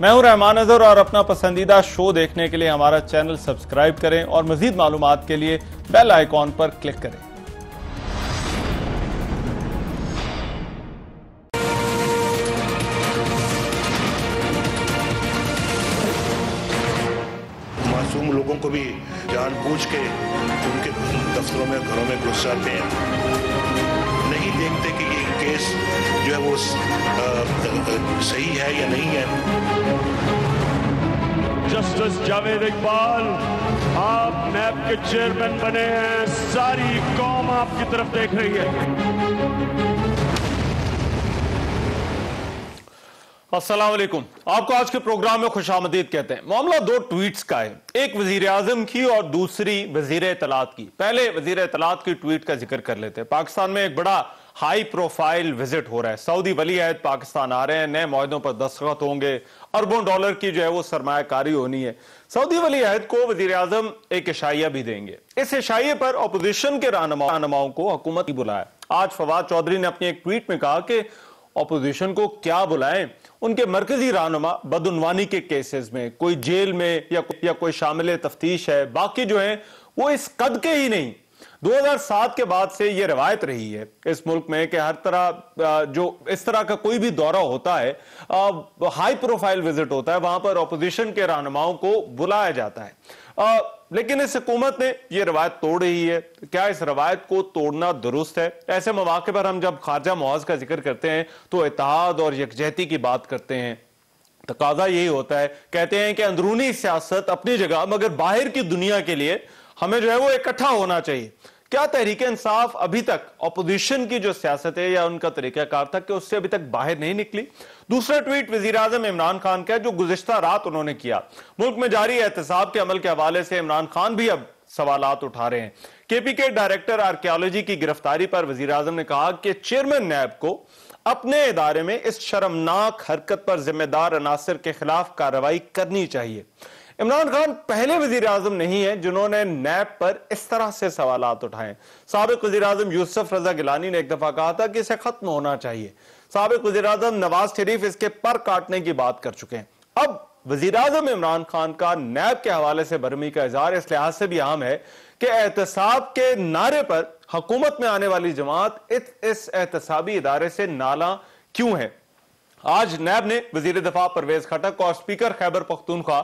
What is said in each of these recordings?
मैं हूं रहमान अजहर और अपना पसंदीदा शो देखने के लिए हमारा चैनल सब्सक्राइब करें और मजीद मालूमात के लिए बेल आइकॉन पर क्लिक करें। मासूम लोगों को भी जानबूझ के उनके दफ्तरों में घरों में घुस जाते हैं, नहीं देखते कि ये केस जो है वो सही है या नहीं है। जस्टिस जावेद इकबाल, आप नैब के चेयरमैन बने हैं, सारी कौम आपकी तरफ देख रही है। अस्सलाम वालेकुम, आपको आज के प्रोग्राम में खुशामदीद कहते हैं। मामला दो ट्वीट्स का है, एक वजीर आजम की और दूसरी वजीर इत्तलात की। पहले वजीर इत्तलात की ट्वीट का जिक्र कर लेते हैं। पाकिस्तान में एक बड़ा हाई प्रोफाइल विजिट हो रहा है। सऊदी वली अहद पाकिस्तान आ रहे हैं, नए मुआहदों पर दस्तखत होंगे, अरबों डॉलर की जो है वो सरमायाकारी होनी है। सऊदी वली अहद को वजीर आजम एक इशाइया भी देंगे। इस इशाइये पर अपोजिशन के रहनुमाओं को हुकूमत ने बुलाया। आज फवाद चौधरी ने अपनी एक ट्वीट में कहा कि अपोजिशन को क्या बुलाएं, उनके मरकजी रहनुमा बदउनवानी के केसेस में कोई जेल में या कोई शामिल तफ्तीश है, बाकी जो है वो इस कद के ही नहीं। 2007 के बाद से ये रवायत रही है इस मुल्क में कि हर तरह जो इस तरह का कोई भी दौरा होता है, हाई प्रोफाइल विजिट होता है, वहां पर अपोजिशन के रहनुमाओं को बुलाया जाता है। लेकिन इस हुकूमत ने यह रवायत तोड़ रही है। क्या इस रवायत को तोड़ना दुरुस्त है? ऐसे मौके पर हम जब खारजा मुआज का जिक्र करते हैं तो इत्तेहाद और यकजहती की बात करते हैं। तकाजा यही होता है, कहते हैं कि अंदरूनी सियासत अपनी जगह, मगर बाहर की दुनिया के लिए हमें जो है वो इकट्ठा होना चाहिए। क्या तहरीक इंसाफ अभी तक अपोजिशन की जो सियासत है या उनका तरीकाकार था कि उससे अभी तक बाहर नहीं निकली? दूसरा ट्वीट वजीर आजम इमरान खान का है जो गुज़िश्ता रात उन्होंने किया। मुल्क में जारी एहतसाब के अमल के हवाले से इमरान खान भी अब सवालात उठा रहे हैं। केपी के डायरेक्टर आर्कियोलॉजी की गिरफ्तारी पर वजीर आजम ने कहा कि चेयरमैन नैब को अपने इदारे में इस शर्मनाक हरकत पर जिम्मेदार अनासर के खिलाफ कार्रवाई करनी चाहिए। इमरान खान पहले वजीर आजम नहीं है जिन्होंने नैब पर इस तरह से सवालात उठाए। साबिक वजीर आजम यूसुफ रजा गिलानी ने एक दफा कहा था कि इसे खत्म होना चाहिए। साबिक वजीर आजम नवाज शरीफ इसके पर काटने की बात कर चुके हैं। अब वजीर आजम इमरान खान का नैब के हवाले से बरहमी का इजहार इस लिहाज से भी अहम है कि एहतसाब के नारे पर हुकूमत में आने वाली जमात इस एहतसाबी इदारे से नाला क्यों है। आज नैब ने वजीर दफा परवेज खटक और स्पीकर खैबर पख्तूनख्वा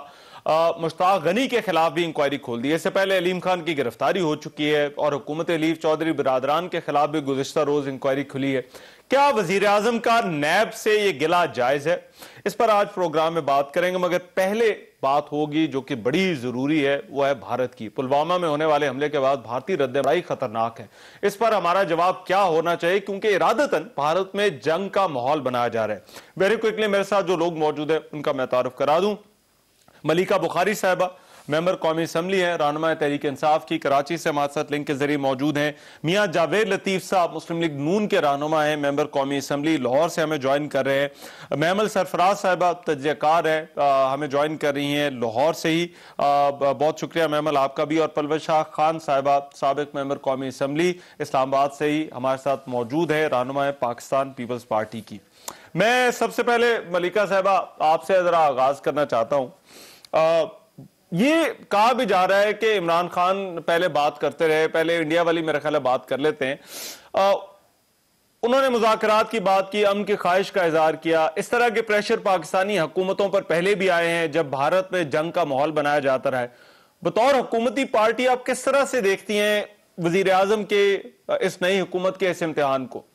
मुश्ताक गनी के खिलाफ भी इंक्वायरी खोल दी है। इससे पहले अलीम खान की गिरफ्तारी हो चुकी है और हुकूमत अलीफ चौधरी बिरादरान के खिलाफ भी गुज़िश्ता रोज इंक्वायरी खुली है। क्या वजीर आजम का नैब से ये गिला जायज है? इस पर आज प्रोग्राम में बात करेंगे, मगर पहले बात होगी जो कि बड़ी जरूरी है, वो है भारत की। पुलवामा में होने वाले हमले के बाद भारतीय रद्द-ए-अमल खतरनाक है। इस पर हमारा जवाब क्या होना चाहिए, क्योंकि इरादतन भारत में जंग का माहौल बनाया जा रहा है। वेरी क्विकली मेरे साथ जो लोग मौजूद है उनका मैं तारुफ करा दूं। मलिका बुखारी साहिबा मेंबर कौमी असम्बली हैं, रहनुमा तहरीक इंसाफ की, कराची से हमारे साथ लिंक के जरिए मौजूद हैं। मियां जावेद लतीफ साहब मुस्लिम लीग नून के रहनुमा हैं, मेंबर कौमी असम्बली, लाहौर से हमें ज्वाइन कर रहे हैं। महमल सरफराज साहिबा तजज़ियाकार है, हमें ज्वाइन कर रही हैं लाहौर से ही। बहुत शुक्रिया महमल आपका भी। और पलवल शाह खान साहिबा साबिक मेंबर कौमी असम्बली इस्लामाबाद से ही हमारे साथ मौजूद है, रहनुमा पाकिस्तान पीपल्स पार्टी की। मैं सबसे पहले मलिका साहिबा आपसे जरा आगाज करना चाहता हूं। ये कहा भी जा रहा है कि इमरान खान पहले बात करते रहे, पहले इंडिया वाली मेरा ख्याल है बात कर लेते हैं। उन्होंने मुज़ाकरात की बात की, अमन की ख्वाहिश का इजहार किया। इस तरह के प्रेशर पाकिस्तानी हुकूमतों पर पहले भी आए हैं जब भारत में जंग का माहौल बनाया जाता रहा है। बतौर हुकूमती पार्टी आप किस तरह से देखती हैं वजीर आजम के इस नई हुकूमत के इस इम्तिहान को?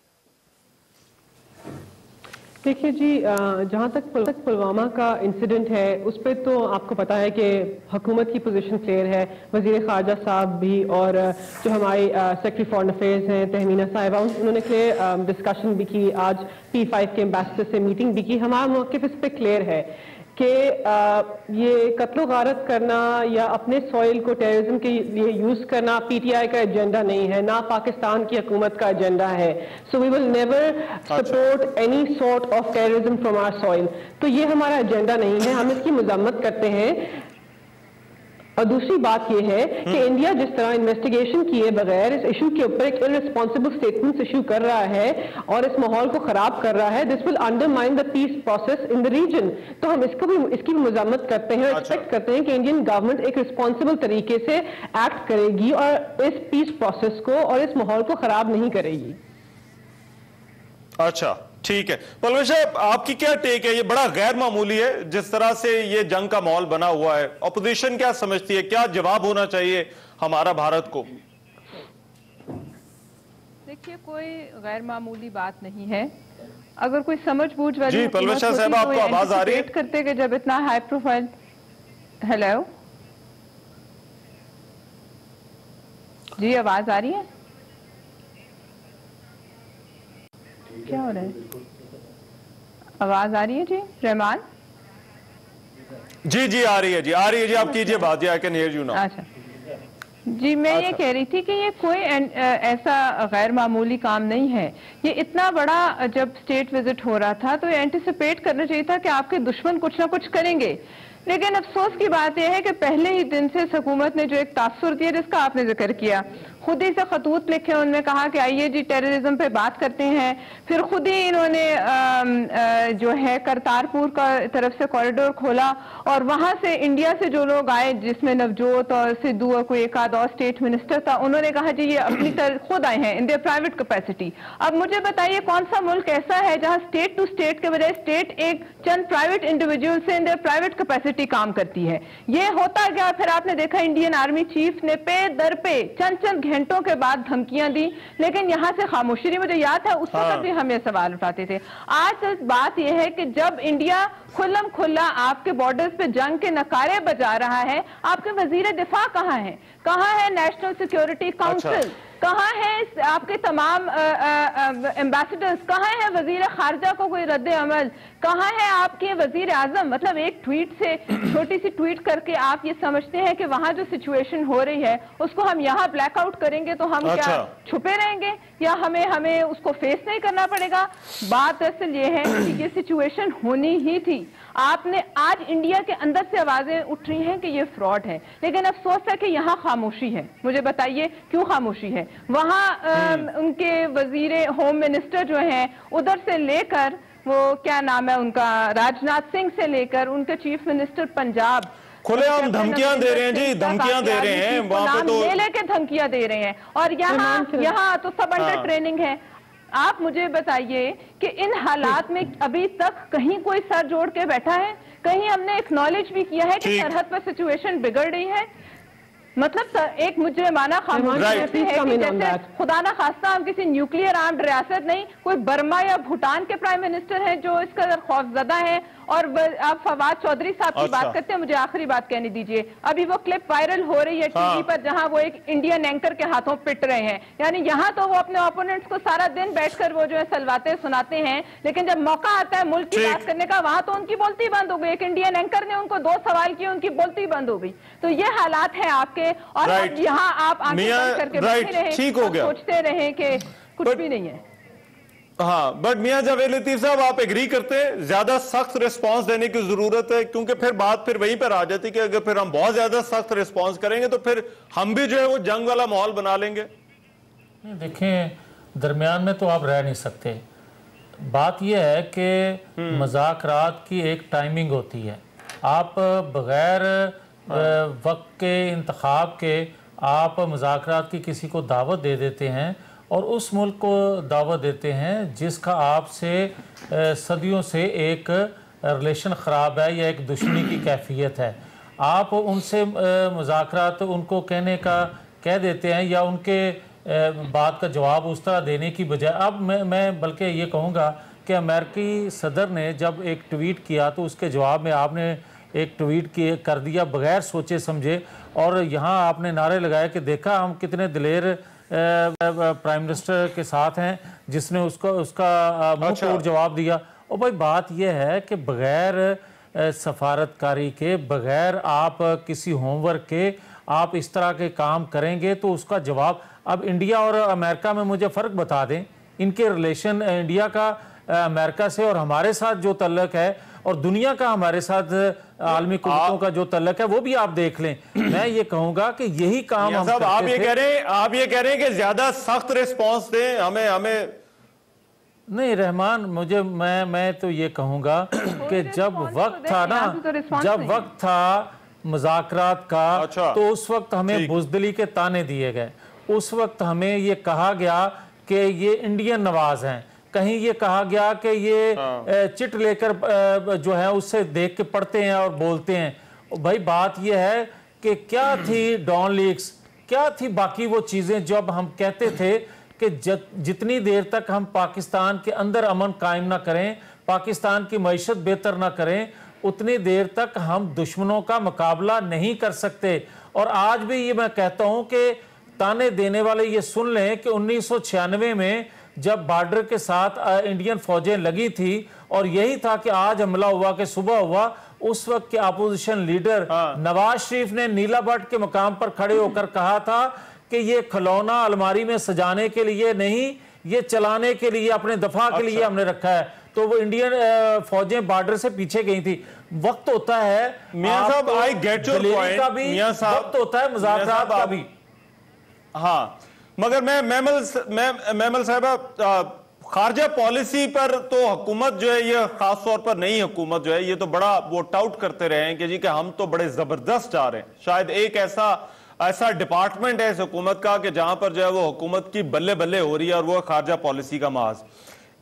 देखिए जी, जहाँ तक पुलवामा का इंसिडेंट है उस पर तो आपको पता है कि हुकूमत की पोजीशन क्लियर है। वजीर खारजा साहब भी और जो हमारी सेक्रेटरी फॉरेन अफेयर्स हैं तहमीना साहिबा, उन्होंने क्लियर डिस्कशन भी की। आज P5 के एम्बेसडर से मीटिंग भी की। हमारा मौक़िफ़ इस पर क्लियर है कि ये कत्लो गारत करना या अपने सॉइल को टेररिज्म के लिए यूज करना PTI का एजेंडा नहीं है, ना पाकिस्तान की हुकूमत का एजेंडा है। So we will never support any sort of terrorism from our soil. तो ये हमारा एजेंडा नहीं है, हम इसकी मजम्मत करते हैं। और दूसरी बात यह है कि इंडिया जिस तरह इन्वेस्टिगेशन किए बगैर इस इशू के ऊपर एक इररिस्पॉन्सिबल स्टेटमेंट इशू कर रहा है और इस माहौल को खराब कर रहा है, this will undermine the peace process in the region. तो हम इसकी भी मजम्मत करते हैं और एक्सपेक्ट करते हैं कि इंडियन गवर्नमेंट एक रिस्पॉन्सिबल तरीके से एक्ट करेगी और इस पीस प्रोसेस को और इस माहौल को खराब नहीं करेगी। अच्छा, ठीक है। परवेश साहब, आपकी क्या टेक है? ये बड़ा गैर मामूली है जिस तरह से ये जंग का माहौल बना हुआ है। ऑपोजिशन क्या समझती है, क्या जवाब होना चाहिए हमारा भारत को? देखिए, कोई गैर मामूली बात नहीं है। अगर कोई समझबूझ वाली जी परवेश साहब, आपको आवाज आ रही है? करते कि जब इतना हाई प्रोफाइल, हेलो जी, आवाज आ रही है? क्या हो रहा है? आवाज आ रही है जी? रहमान जी जी आ रही है जी, आ रही है जी, आप कीजिए बात। जी, I can hear you now. अच्छा जी, मैं ये कह रही थी कि ये कोई ऐसा गैर मामूली काम नहीं है। ये इतना बड़ा जब स्टेट विजिट हो रहा था तो ये एंटिसिपेट करना चाहिए था कि आपके दुश्मन कुछ ना कुछ करेंगे। लेकिन अफसोस की बात यह है कि पहले ही दिन से हुकूमत ने जो एक तासुर दिया जिसका आपने जिक्र किया, खुद ही से खतूत लिखे, उनमें कहा कि आइए जी टेररिज्म पे बात करते हैं। फिर खुद ही इन्होंने जो है करतारपुर का तरफ से कॉरिडोर खोला और वहां से इंडिया से जो लोग आए, जिसमें नवजोत और सिद्धू और कोई एक आध और स्टेट मिनिस्टर था, उन्होंने कहा जी ये अपनी खुद आए हैं इन देयर प्राइवेट कैपेसिटी। अब मुझे बताइए कौन सा मुल्क ऐसा है जहां स्टेट टू स्टेट के बजाय स्टेट एक चंद प्राइवेट इंडिविजुअल से इन देयर प्राइवेट कैपेसिटी काम करती है? ये होता गया। फिर आपने देखा इंडियन आर्मी चीफ ने पे दर पे चंद घंटों के बाद धमकियां दी, लेकिन यहां से खामोशी रही। मुझे याद है उस वक्त भी हम ये सवाल उठाते थे। आज बात यह है कि जब इंडिया खुल्लम खुल्ला आपके बॉर्डर्स पे जंग के नकारे बजा रहा है, आपके वजीर दिफा कहां है? कहां है नेशनल सिक्योरिटी काउंसिल? कहां है आपके तमाम एम्बेसडर्स? कहां है वजीर खारजा को कोई रद्द अमल? कहां है आपके वजीर आजम? मतलब एक ट्वीट से, छोटी सी ट्वीट करके आप ये समझते हैं कि वहां जो सिचुएशन हो रही है उसको हम यहाँ ब्लैकआउट करेंगे तो हम क्या छुपे रहेंगे या हमें उसको फेस नहीं करना पड़ेगा? बात असल ये है कि ये सिचुएशन होनी ही थी। आपने आज इंडिया के अंदर से आवाजें उठ रही हैं कि ये फ्रॉड है, लेकिन अफसोस है कि यहाँ खामोशी है। मुझे बताइए क्यों खामोशी है? वहां उनके वजीर होम मिनिस्टर जो हैं, उधर से लेकर वो क्या नाम है उनका, राजनाथ सिंह से लेकर उनके चीफ मिनिस्टर पंजाब, खुलेआम धमकियां दे रहे हैं जी, धमकियां दे रहे हैं वहां पे, तो लेके धमकियां दे रहे हैं। और यहाँ तो सब अंडर ट्रेनिंग है। आप मुझे बताइए कि इन हालात में अभी तक कहीं कोई सर जोड़ के बैठा है? कहीं हमने एक्नॉलेज भी किया है कि सरहद पर सिचुएशन बिगड़ रही है? मतलब एक मुझे माना खामोशी है कि जैसे खुदा ना खास्ता हम किसी न्यूक्लियर आर्म्ड रियासत नहीं, कोई बर्मा या भूटान के प्राइम मिनिस्टर हैं जो इस कदर खौफजदा हैं। और आप फवाद चौधरी साहब की बात करते हैं, मुझे आखिरी बात कहने दीजिए। अभी वो क्लिप वायरल हो रही है टीवी पर जहां वो एक इंडियन एंकर के हाथों पिट रहे हैं। यानी यहाँ तो वो अपने ओपोनेंट्स को सारा दिन बैठकर वो जो है सलवाते सुनाते हैं, लेकिन जब मौका आता है मुल्क की बात करने का, वहां तो उनकी बोलती बंद हो गई। एक इंडियन एंकर ने उनको 2 सवाल किए, उनकी बोलती बंद हो गई। तो ये हालात है आपके, और यहाँ आप आंखें बंद करके बैठे रहे, सोचते रहे कि कुछ भी नहीं है। हाँ, बट मियां जावेद लतीफ साहब, आप एग्री करते हैं ज्यादा सख्त रिस्पांस देने की जरूरत है? क्योंकि फिर बात फिर वहीं पर आ जाती कि अगर फिर हम बहुत ज्यादा सख्त रिस्पांस करेंगे तो फिर हम भी जो है वो जंग वाला माहौल बना लेंगे। देखें, दरमियान में तो आप रह नहीं सकते। बात यह है कि मज़ाकरात की एक टाइमिंग होती है। आप बगैर वक्त के इंतखाब के आप मज़ाकरात की किसी को दावत दे देते हैं और उस मुल्क को दावत देते हैं जिसका आपसे सदियों से एक रिलेशन ख़राब है या एक दुश्मनी की कैफियत है। आप उनसे मुज़ाकरात उनको कहने का कह देते हैं या उनके बात का जवाब उस तरह देने की बजाय, अब मैं बल्कि ये कहूँगा कि अमेरिकी सदर ने जब एक ट्वीट किया तो उसके जवाब में आपने एक ट्वीट कर दिया बगैर सोचे समझे, और यहाँ आपने नारे लगाए कि देखा हम कितने दिलेर प्राइम मिनिस्टर के साथ हैं जिसने उसका मुंह तोड़ जवाब दिया। और भाई बात यह है कि बगैर सफारतकारी के, बगैर आप किसी होमवर्क के आप इस तरह के काम करेंगे तो उसका जवाब, अब इंडिया और अमेरिका में मुझे फ़र्क बता दें, इनके रिलेशन, इंडिया का अमेरिका से और हमारे साथ जो तल्लक है और दुनिया का हमारे साथ आलमी कुव्वतों का जो तल्लक है वो भी आप देख लें। मैं ये कहूंगा कि यही काम हम साहब आप ये थे। कह रहे हैं कि ज्यादा सख्त रिस्पांस दें हमें नहीं रहमान, मुझे मैं तो ये कहूंगा कि जब वक्त था ना, जब वक्त था मुज़ाकरात का, अच्छा, तो उस वक्त हमें बुज़दिली के ताने दिए गए। उस वक्त हमें ये कहा गया कि ये इंडियन नवाज हैं, कहीं ये कहा गया कि ये चिट लेकर जो है उससे देख के पढ़ते हैं और बोलते हैं। भाई बात ये है कि क्या थी डॉन लीक्स, क्या थी बाकी वो चीज़ें जब हम कहते थे कि जितनी देर तक हम पाकिस्तान के अंदर अमन कायम ना करें, पाकिस्तान की मईशत बेहतर ना करें, उतनी देर तक हम दुश्मनों का मुकाबला नहीं कर सकते। और आज भी ये मैं कहता हूं कि ताने देने वाले ये सुन लें कि 1996 में जब बॉर्डर के साथ इंडियन फौजें लगी थी और यही था कि आज हमला हुआ कि सुबह हुआ, उस वक्त के अपोजिशन लीडर नवाज शरीफ ने नीला भट्ट के मुकाम पर खड़े होकर कहा था कि ये खिलौना अलमारी में सजाने के लिए नहीं, ये चलाने के लिए, अपने दफा के लिए हमने रखा है। तो वो इंडियन फौजें बॉर्डर से पीछे गई थी। वक्त होता है मियां साहब, आई गेट योर पॉइंट का भी, वक्त होता है मुज़ाकरात का भी। हाँ, मगर मैं मेमल साहब, खारजा पॉलिसी पर तो हुकूमत जो है, ये खास तौर पर नई हुकूमत जो है, ये तो बड़ा वो टाउट करते रहे हैं कि जी कि हम तो बड़े जबरदस्त जा रहे हैं। शायद एक ऐसा डिपार्टमेंट है इस हुकूमत का कि जहां पर जो है वो हुकूमत की बल्ले बल्ले हो रही है, और वो खारजा पॉलिसी का माज।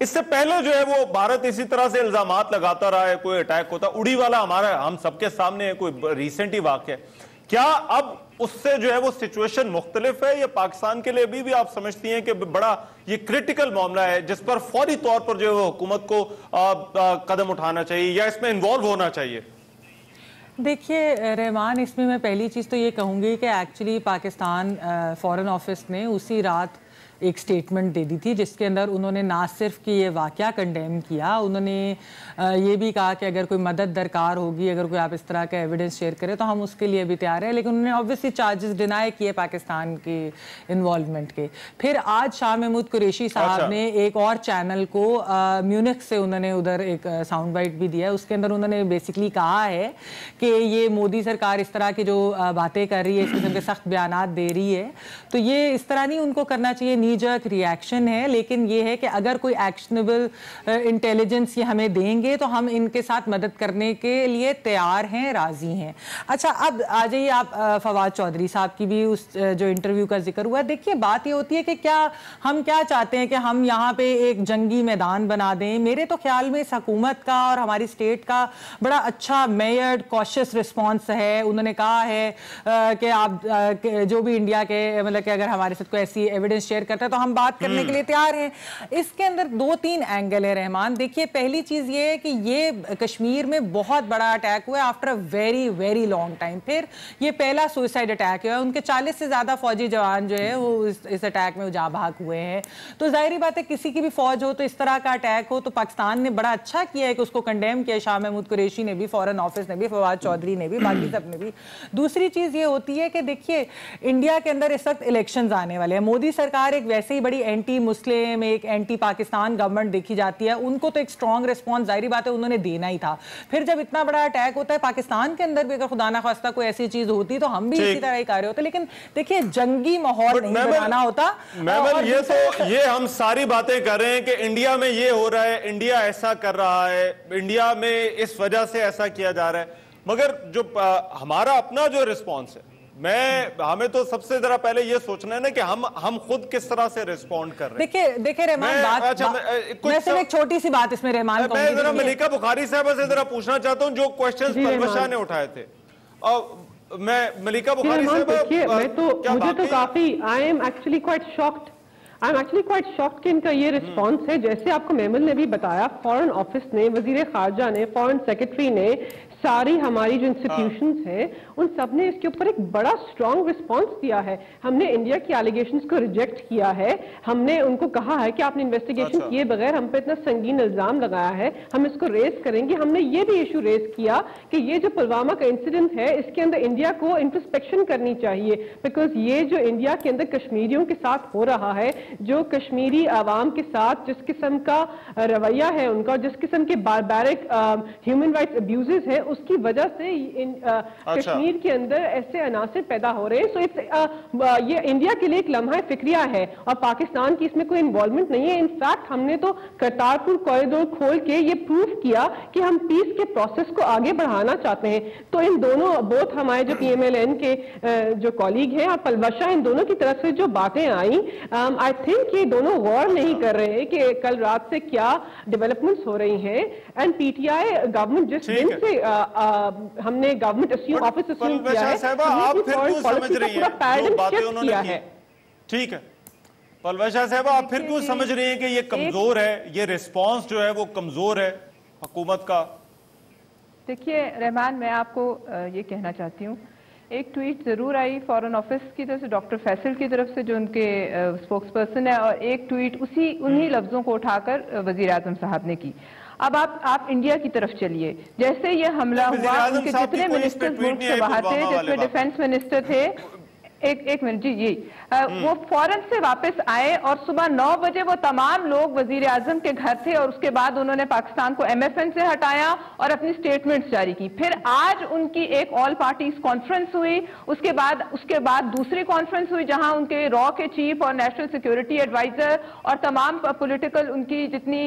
इससे पहले जो है वो भारत इसी तरह से इल्जामात लगाता रहा है, कोई अटैक होता, उड़ी वाला हमारा हम सबके सामने है, कोई रिसेंट ही वाकया। क्या अब उससे जो है वो सिचुएशन मुख्तलिफ है, या पाकिस्तान के लिए भी आप समझती हैं कि बड़ा ये क्रिटिकल मामला है जिस पर फौरी तौर पर जो है वो हुकूमत को कदम उठाना चाहिए या इसमें इन्वॉल्व होना चाहिए? देखिए रहमान, इसमें मैं पहली चीज़ तो ये कहूँगी कि एक्चुअली पाकिस्तान फॉरेन ऑफिस ने उसी रात एक स्टेटमेंट दे दी थी जिसके अंदर उन्होंने ना सिर्फ कि ये वाक़या कंडेम किया, उन्होंने ये भी कहा कि अगर कोई मदद दरकार होगी, अगर कोई आप इस तरह का एविडेंस शेयर करें तो हम उसके लिए भी तैयार हैं। लेकिन उन्होंने ऑब्वियसली चार्जेस डिनाई किए पाकिस्तान के इन्वॉल्वमेंट के। फिर आज शाह महमूद कुरैशी साहब ने एक और चैनल को म्यूनिख से उन्होंने उधर एक साउंड बाइट भी दिया है, उसके अंदर उन्होंने बेसिकली कहा है कि ये मोदी सरकार इस तरह की जो बातें कर रही है, इस किस्म के सख्त बयानात दे रही है, तो ये इस तरह नहीं उनको करना चाहिए, नीजर्क रिएक्शन है। लेकिन ये है कि अगर कोई एक्शनेबल इंटेलिजेंस ये हमें देंगे तो हम इनके साथ मदद करने के लिए तैयार हैं, राजी हैं। अच्छा, अब आ जाइए आप फवाद चौधरी साहब की भी उस जो इंटरव्यू का जिक्र हुआ। देखिए बात ये होती है कि हम क्या चाहते हैं कि हम यहाँ पे एक जंगी मैदान बना दें। मेरे तो ख्याल में इस हुकूमत का और हमारी स्टेट का बड़ा अच्छा मेयर्ड कॉशियस रिस्पॉन्स है। उन्होंने कहा है कि आप जो भी इंडिया के मतलब कि अगर हमारे साथ कोई ऐसी एविडेंस शेयर करता है तो हम बात करने के लिए तैयार हैं। इसके अंदर 2-3 एंगल है रहमान। देखिए पहली चीज ये है कि ये कश्मीर में बहुत बड़ा अटैक हुआ है after a very very long time. फिर ये पहला सुसाइड अटैक है, उनके 40 से ज्यादा फौजी जवान जो है वो इस अटैक में जा भाग हुए हैं। तो जाहिर बात है किसी की भी फौज हो तो इस तरह का अटैक हो तो पाकिस्तान ने बड़ा अच्छा किया है कि उसको कंडेम किया, शाह महमूद कुरैशी ने भी, फॉरेन ऑफिस ने भी, फवाद चौधरी ने भी, बाकी सब ने भी। दूसरी चीज ये होती है कि देखिए इंडिया के अंदर इस वक्त इलेक्शंस आने वाले हैं। मोदी सरकार एक वैसे ही बड़ी एंटी मुस्लिम, एक एंटी पाकिस्तान गवर्नमेंट देखी जाती है, उनको तो एक स्ट्रॉन्ग रिस्पॉन्स जाहिर बात है उन्होंने देना ही था। फिर जब इतना बड़ा अटैक होता है पाकिस्तान के अंदर भी, अगर खुदा ना खास्ता कोई ऐसी चीज होती तो हम भी इसी तरह ही कार्य होते। लेकिन देखिए जंगी माहौल नहीं बनाना होता। ये हम सारी बातें कर रहे हैं कि इंडिया में ये हो रहा है, इंडिया ऐसा कर रहा है, इंडिया में इस वजह से ऐसा किया जा रहा है, मगर जो हमारा अपना जो रिस्पॉन्स है, हमें तो सबसे जरा पहले ये सोचना है ना कि हम खुद किस तरह से रिस्पॉन्ड कर रहे हैं। देखिए रहमान, मैं सिर्फ एक छोटी सी बात इसमें रहमान को मैं जरा मलिका बुखारी साहब से जरा पूछना चाहता हूँ जो क्वेश्चंस परवशा ने उठाए थे। और मैं मलिका बुखारी साहब, मुझे तो काफी I am actually quite shocked कि इनका ये रिस्पॉन्स है। जैसे आपको मेमल ने भी बताया, फॉरेन ऑफिस ने, वजीर खारजा ने, फॉरेन सेक्रेटरी ने, सारी हमारी जो इंस्टीट्यूशंस हैं उन सब ने इसके ऊपर एक बड़ा स्ट्रॉन्ग रिस्पांस दिया है। हमने इंडिया की एलिगेशंस को रिजेक्ट किया है। हमने उनको कहा है कि आपने इन्वेस्टिगेशन किए बगैर हम पे इतना संगीन इल्जाम लगाया है, हम इसको रेज करेंगे। हमने ये भी इशू रेज किया कि ये जो पुलवामा का इंसिडेंट है इसके अंदर इंडिया को इंट्रोस्पेक्शन करनी चाहिए, बिकॉज ये जो इंडिया के अंदर कश्मीरियों के साथ हो रहा है, जो कश्मीरी आवाम के साथ जिस किस्म का रवैया है उनका, जिस किस्म के बारबैरिक ह्यूमन राइट्स अब्यूजेस हैं, उसकी वजह से कश्मीर के अंदर ऐसे अनासर पैदा हो रहे हैं। सो ये इंडिया के लिए एक लम्हा फिक्रिया है और पाकिस्तान की इसमें कोई इन्वॉल्वमेंट नहीं है। इनफैक्ट हमने तो करतारपुर कॉरिडोर खोल के ये प्रूव किया कि हम पीस के प्रोसेस को आगे बढ़ाना चाहते हैं। तो इन दोनों बोथ हमारे जो PMLN के जो कॉलीग हैं और पलवशा, इन दोनों की तरफ से जो बातें आई, आई थिंक ये दोनों गौर नहीं कर रहे हैं कि कल रात से क्या डेवलपमेंट्स हो रही हैं। एंड PTI गवर्नमेंट जिस दिन से हमने गवर्नमेंट ऑफिस अस्यूम किया है, आप फिर क्यों समझ रही हैं जो बातें उन्होंने किया की? है। ठीक है पलवशा साहबा, आप फिर क्यों समझ रही हैं कि ये कमजोर है, ये रिस्पांस जो है वो कमजोर है हुकूमत का? देखिए रहमान, मैं आपको ये कहना चाहती हूँ, एक ट्वीट जरूर आई फॉरेन ऑफिस की तरफ से, डॉक्टर फैसल की तरफ से जो उनके स्पोक्स पर्सन है, और एक ट्वीट उन्हीं लफ्जों को उठाकर वजीर आजम साहब ने की। अब आप इंडिया की तरफ चलिए। जैसे ये हमला हुआ, उनके जितने मिनिस्टर्स मुल्क से बाहर थे, जिसमें डिफेंस मिनिस्टर थे, एक मिनट जी, वो फौरन से वापस आए और सुबह 9 बजे वो तमाम लोग वजीर आजम के घर थे और उसके बाद उन्होंने पाकिस्तान को MFN से हटाया और अपनी स्टेटमेंट्स जारी की। फिर आज उनकी एक ऑल पार्टीज कॉन्फ्रेंस हुई, उसके बाद दूसरी कॉन्फ्रेंस हुई जहां उनके रॉ के चीफ और नेशनल सिक्योरिटी एडवाइजर और तमाम पॉलिटिकल उनकी जितनी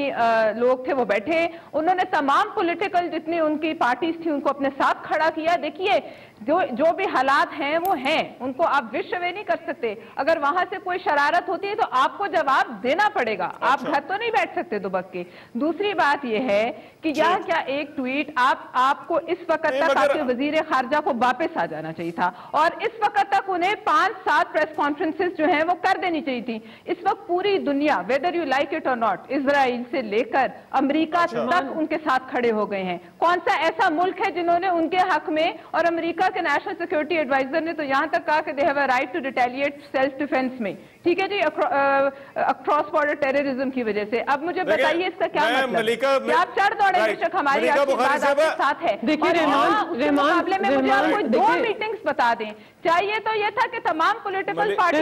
लोग थे वो बैठे। उन्होंने तमाम पॉलिटिकल जितनी उनकी पार्टीज थी उनको अपने साथ खड़ा किया। देखिए जो भी हालात हैं वो हैं, उनको आप विश्व वे नहीं कर सकते। अगर वहां से कोई शरारत होती है तो आपको जवाब देना पड़ेगा। आप घर तो नहीं बैठ सकते दुबक के। दूसरी बात यह है कि यह क्या एक ट्वीट आपको इस वक्त तक आपके वजीर खारजा को वापस आ जाना चाहिए था और इस वक्त तक उन्हें 5-7 प्रेस कॉन्फ्रेंसेस जो हैं वो कर देनी चाहिए थी। इस वक्त पूरी दुनिया, वेदर यू लाइक इट और नॉट, इजराइल से लेकर अमेरिका तक उनके साथ खड़े हो गए हैं। कौन सा ऐसा मुल्क है जिन्होंने उनके हक में, और अमेरिका के नेशनल सिक्योरिटी एडवाइजर ने तो यहां तक कहा कि they have a right to retaliate self defence में, ठीक है जी, अक्रॉस बॉर्डर टेररिज्म की वजह से। अब मुझे बताइए इसका क्या मतलब? आप चढ़ दौड़े बेशक हमारी आपके साथ है, उसके मुकाबले में मुझे आप कोई 2 मीटिंग्स बता दें। चाहिए तो ये था कि तमाम पॉलिटिकल पार्टी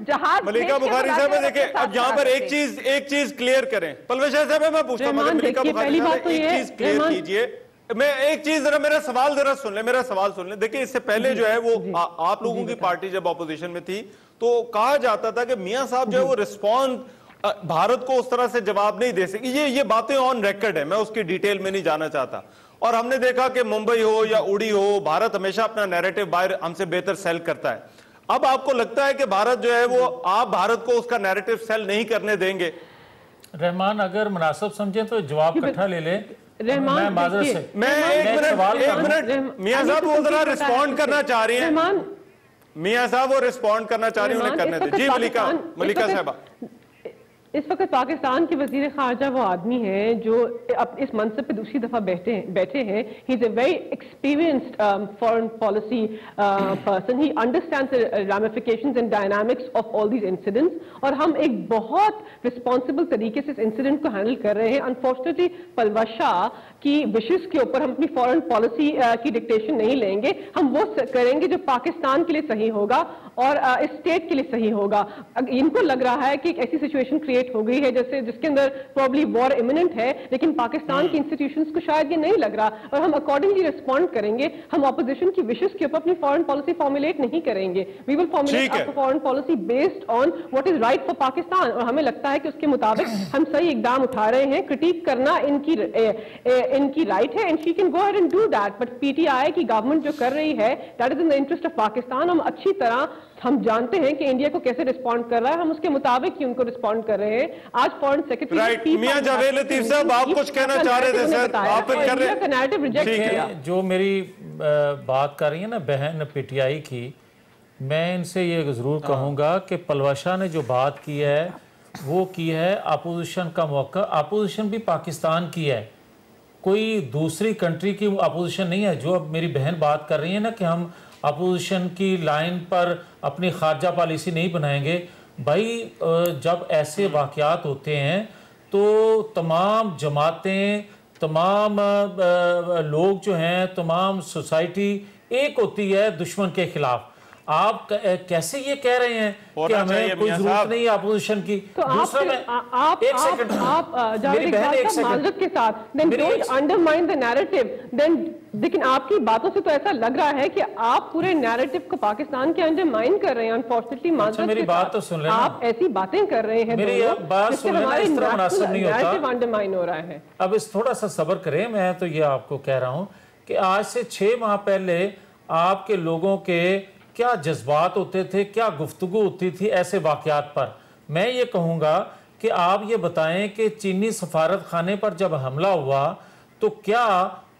जहाज मलिका बुखारी साहब, देखिए अब यहाँ पर एक चीज क्लियर करें। पलवशा साहब मैं पूछता हूँ, मलिका बुखारी साहब एक चीज क्लियर कीजिए। मैं एक चीज जरा मेरा सवाल सुन ले। देखिए इससे पहले जो है वो आप लोगों की पार्टी जब ऑपोजिशन में थी तो कहा जाता था कि मियां साहब जो है वो रिस्पॉन्ड भारत को उस तरह से जवाब नहीं दे सके। ये बातें ऑन रिकॉर्ड है, मैं उसकी डिटेल में नहीं जाना चाहता। और हमने देखा कि मुंबई हो या उड़ी हो, भारत हमेशा अपना नैरेटिव बाहर हमसे बेहतर सेल करता है। अब आपको लगता है कि भारत जो है वो, आप भारत को उसका नैरेटिव सेल नहीं करने देंगे? रहमान अगर मुनासिब समझे तो जवाब इकट्ठा ले ले। मैं एक मिनट मियां साहब वो जरा रिस्पॉन्ड करना चाह रही हैं। मियां साहब वो रिस्पॉन्ड करना चाह रही हैं, उन्हें करने दें। जी मलिका साहबा, इस वक्त पाकिस्तान के वजीर खारजा वो आदमी है जो अब इस मनसब पे दूसरी दफा बैठे हैं। He is a very experienced foreign policy person. He understands the ramifications and dynamics of all these incidents, और हम एक बहुत रिस्पॉन्सिबल तरीके से इस इंसिडेंट को हैंडल कर रहे हैं। अनफॉर्चुनेटली पलवशा की विशेष के ऊपर हम अपनी फॉरेन पॉलिसी की डिक्टेशन नहीं लेंगे। हम वो करेंगे जो पाकिस्तान के लिए सही होगा और इस स्टेट के लिए सही होगा। इनको लग रहा है कि एक ऐसी सिचुएशन क्रिएट हो गई है जैसे जिसके अंदर प्रॉब्ली वॉर इमिनेंट है, लेकिन पाकिस्तान की इंस्टीट्यूशंस को शायद ये नहीं लग रहा, और हम अकॉर्डिंगली रिस्पॉन्ड करेंगे। हम ऑपोजिशन की विशेष के ऊपर अपनी फॉरेन पॉलिसी फॉर्मुलेट नहीं करेंगे। We will formulate a foreign policy based on what is right for Pakistan, और हमें लगता है कि उसके मुताबिक हम सही इकदाम उठा रहे हैं। क्रिटिक करना इनकी राइट है, and she can go ahead and do that, but PTI की गवर्नमेंट जो कर रही है that is in the interest of Pakistan. हम अच्छी तरह जानते हैं कि इंडिया को कैसे रिस्पॉन्ड कर रहा है, हम उसके मुताबिक ही उनको रिस्पॉन्ड कर रहे हैं। आज फॉरेन सेक्रेटरी मियां जावेद लतीफ साहब आप कुछ कहना चाह रहे थे सर, आप फिर कर रहे हैं। नैरेटिव रिजेक्ट किया। जो मेरी बात कर रही है ना बहन पीटीआई की, मैं इनसे ये जरूर कहूंगा कि पलवशा ने जो बात की है वो की है अपोजिशन का मौका। अपोजिशन भी पाकिस्तान की है, कोई दूसरी कंट्री की अपोजिशन नहीं है। जो अब मेरी बहन बात कर रही है ना कि हम अपोजिशन की लाइन पर अपनी खारजा पॉलिसी नहीं बनाएंगे, भाई जब ऐसे वाक़यात होते हैं तो तमाम जमातें, तमाम लोग जो हैं, तमाम सोसाइटी एक होती है दुश्मन के खिलाफ। आप कैसे ये कह रहे हैं कि हमें कोई जरूरत नहीं है अपोजिशन की? तो दूसरा मैं एक सेकंड, मेरी बहन एक सेकंड के साथ then don't undermine the narrative then, लेकिन आपकी बातों से तो ऐसा लग रहा है कि आप पूरे नैरेटिव को पाकिस्तान के अंडरमाइन कर रहे हैं। अनफॉर्चुनेटली अच्छा, मेरी बात तो सुन लेना। आप ऐसी बातें कर रहे हैं, मेरी बात सुन लेना, इस तरह मुनासिब नहीं होता। अंडरमाइन हो रहा है। अब इस थोड़ा सा सब्र करें। मैं तो ये आपको कह रहा हूं कि आज से 6 माह पहले आपके लोगों के क्या जज्बात होते थे, क्या गुफ्तगू होती थी ऐसे वाकयात पर। मैं ये कहूँगा कि आप ये बताएं कि चीनी सफारत खाने पर जब हमला हुआ तो क्या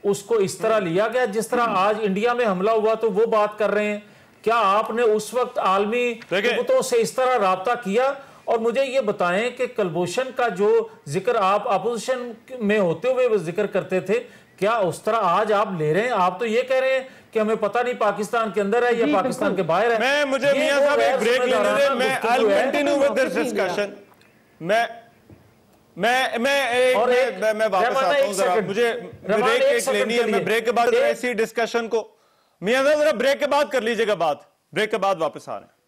उसको इस तरह लिया गया जिस तरह आज इंडिया में हमला हुआ तो वो बात कर रहे हैं? क्या आपने उस वक्त आलमी कुतों से इस तरह राब्ता किया? और मुझे ये बताएं कि कलभूषण का जो जिक्र आप अपोजिशन में होते हुए वो जिक्र करते थे, क्या उस तरह आज आप ले रहे हैं? आप तो ये कह रहे हैं कि हमें पता नहीं पाकिस्तान के अंदर है या पाकिस्तान के बाहर है। मुझे मियां साहब एक ब्रेक लेने दें, मैं I will continue with this discussion. मैं वापस आता हूं, जरा मुझे ब्रेक एक लेनी है। मैं ब्रेक के बाद ऐसी डिस्कशन को मियां साहब जरा ब्रेक के बाद कर लीजिएगा बात, ब्रेक के बाद वापस आ रहे हैं।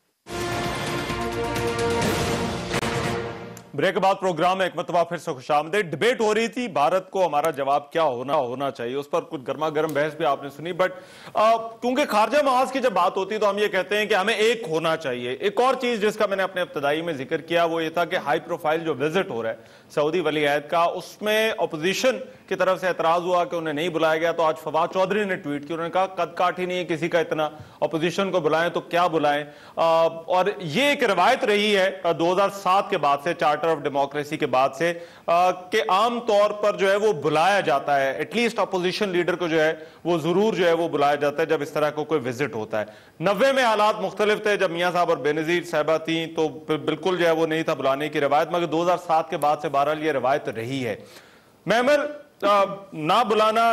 ब्रेक के बाद प्रोग्राम में एक मरतबा फिर से खुशामदीद। डिबेट हो रही थी भारत को हमारा जवाब क्या होना चाहिए, उस पर कुछ गर्मा गर्म बहस भी आपने सुनी। बट क्योंकि खारजा महाज की जब बात होती है तो हम ये कहते हैं कि हमें एक होना चाहिए। एक और चीज जिसका मैंने अपने इब्तदाई में जिक्र किया वो ये था कि हाई प्रोफाइल जो विजिट हो रहा है सऊदी वली अहद का, उसमें अपोजिशन की तरफ से एतराज हुआ कि उन्हें नहीं बुलाया गया। तो आज फवाद चौधरी ने ट्वीट किया, उन्होंने कहा कद काट ही नहीं है किसी का इतना, अपोजिशन को बुलाएं तो क्या बुलाएं। और ये एक रवायत रही है 2007 के बाद से, चार्टर ऑफ डेमोक्रेसी के बाद से, कि आम तौर पर जो है वो बुलाया जाता है, एटलीस्ट अपोजिशन लीडर को जो है वो जरूर जो है वो बुलाया जाता है जब इस तरह का कोई विजिट होता है। 90 में हालात मुख्तलिफ थे, जब मियां साहब और बेनजीर साहबा थी तो बिल्कुल जो है वो नहीं था बुलाने की रवायत, मगर 2007 के बाद से बहरहाल ये रवायत रही है। महमल, ना बुलाना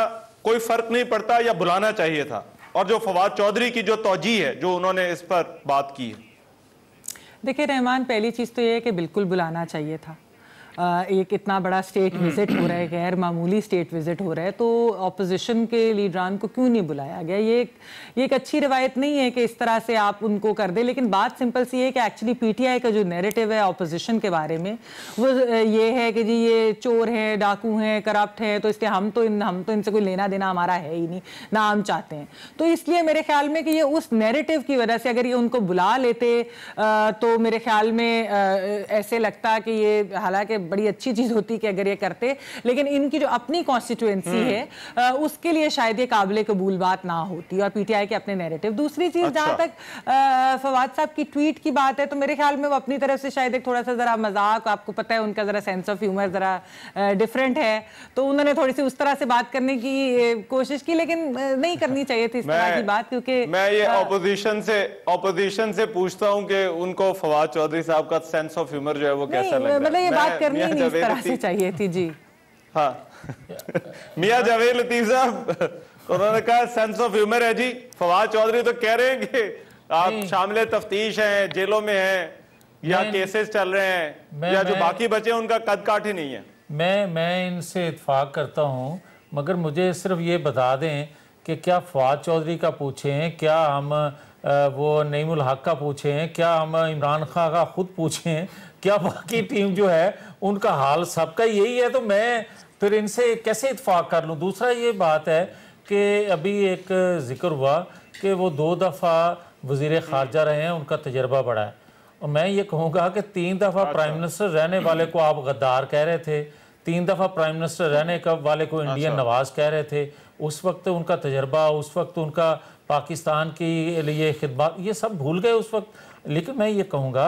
कोई फर्क नहीं पड़ता या बुलाना चाहिए था? और जो फवाद चौधरी की जो तौजी है जो उन्होंने इस पर बात की है। देखिए रहमान, पहली चीज़ तो ये है कि बिल्कुल बुलाना चाहिए था। एक इतना बड़ा स्टेट विजिट हो रहा है, गैर मामूली स्टेट विजिट हो रहा है, तो ऑपोजिशन के लीडरान को क्यों नहीं बुलाया गया? ये एक अच्छी रवायत नहीं है कि इस तरह से आप उनको कर दें। लेकिन बात सिंपल सी है कि एक्चुअली पीटीआई का जो नैरेटिव है ऑपोजिशन के बारे में वो ये है कि जी ये चोर हैं, डाकू हैं, करप्ट हैं, तो इसलिए हम तो इनसे कोई लेना देना हमारा है ही नहीं, ना हम चाहते हैं। तो इसलिए मेरे ख्याल में कि ये उस नैरेटिव की वजह से अगर ये उनको बुला लेते तो मेरे ख्याल में ऐसे लगता कि ये हालांकि बड़ी अच्छी चीज होती कि अगर ये करते, लेकिन इनकी जो अपनी कॉन्स्टिट्यूएंसी है उसके लिए शायद ये काबिले कबूल बात ना होती और पीटीआई के अपने नैरेटिव। दूसरी चीज, जहां तक फवाद साहब की ट्वीट की बात है, तो मेरे ख्याल में वो अपनी तरफ से शायद एक थोड़ा सा जरा मजाक, आपको पता है उनका जरा सेंस ऑफ ह्यूमर जरा डिफरेंट है, तो उन्होंने थोड़ी सी उस तरह से बात करने की कोशिश की, लेकिन नहीं करनी चाहिए थी इस तरह की बात। क्योंकि मैं ये ऑपोजिशन से पूछता हूं कि उनको फवाद चौधरी साहब का सेंस ऑफ ह्यूमर जो है वो कैसा लग रहा है? मतलब ये बात करनी नहीं इस तरह से चाहिए थी जी। हाँ मियां जावेद लतीफ साहब, उन्होंने कहा सेंस ऑफ ह्यूमर है जी। फवाद चौधरी तो कह रहे हैं कि आप शामिल तफ्तीश हैं, जेलों में हैं, या केसेस चल रहे हैं, या जो बाकी बचे उनका कद काट ही नहीं है। मैं इनसे इत्फाक करता हूं, मगर मुझे सिर्फ ये बता दें कि क्या फवाद चौधरी का पूछें, क्या हम वो नईमुल हक का पूछें, क्या हम इमरान खान का खुद पूछें, क्या बाकी टीम जो है उनका हाल सबका यही है, तो मैं फिर इनसे कैसे इत्फाक कर लूँ? दूसरा ये बात है कि अभी एक जिक्र हुआ कि वो 2 दफ़ा वज़ीर ख़ारजा रहे हैं, उनका तजर्बा बड़ा है। और मैं ये कहूँगा कि 3 दफ़ा प्राइम मिनिस्टर रहने वाले को आप गद्दार कह रहे थे, 3 दफ़ा प्राइम मिनिस्टर रहने वाले को इंडियन नवाज कह रहे थे। उस वक्त उनका तजर्बा, उस वक्त उनका पाकिस्तान के लिए खिदमत, ये सब भूल गए उस वक्त। लेकिन मैं ये कहूँगा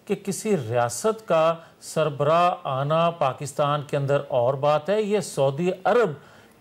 कि किसी रियासत का सरबराह आना पाकिस्तान के अंदर और बात है, ये सऊदी अरब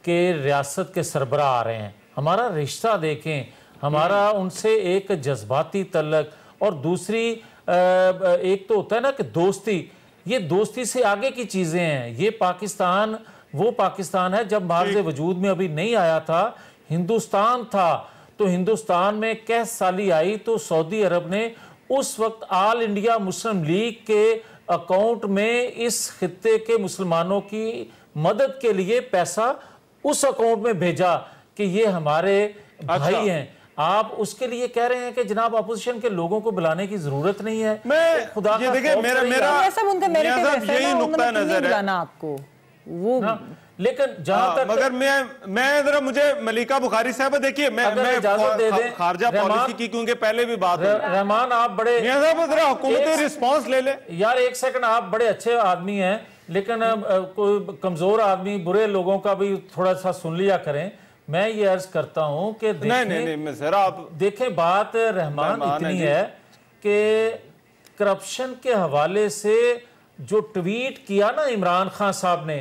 के रियासत के सरबराह आ रहे हैं। हमारा रिश्ता देखें, हमारा उनसे एक जज्बाती तल्लक, और दूसरी एक तो होता है ना कि दोस्ती, ये दोस्ती से आगे की चीज़ें हैं। ये पाकिस्तान वो पाकिस्तान है जब मार्ज़ वजूद में अभी नहीं आया था, हिंदुस्तान था। तो हिंदुस्तान में कैस साली आई तो सऊदी अरब ने उस वक्त ऑल इंडिया मुस्लिम लीग के अकाउंट में इस खित्ते के मुसलमानों की मदद के लिए पैसा उस अकाउंट में भेजा कि ये हमारे भाई हैं। आप उसके लिए कह रहे हैं कि जनाब अपोजिशन के लोगों को बुलाने की जरूरत नहीं है। मैं खुदा ये देखिए मेरा सब उनका नैरेटिव ऐसा है यही ना, नुक्ता उन्होंने नजर है बुलाना आपको वो लेकिन जहां तक मगर मैं जरा मुझे मलिका बुखारी साहब देखिए मैं इजाजत दे दें खारजा पॉलिसी की क्योंकि पहले भी बात हुई। रहमान आप बड़े मियां साहब जरा हुकूमती रिस्पांस ले ले यार, एक सेकंड, आप बड़े अच्छे आदमी हैं लेकिन कोई कमजोर आदमी बुरे लोगों का भी थोड़ा सा सुन लिया करें। मैं ये अर्ज करता हूं कि नहीं सर आप देखें बात रहमान इतनी है कि करप्शन के हवाले से जो ट्वीट किया ना इमरान खान साहब ने,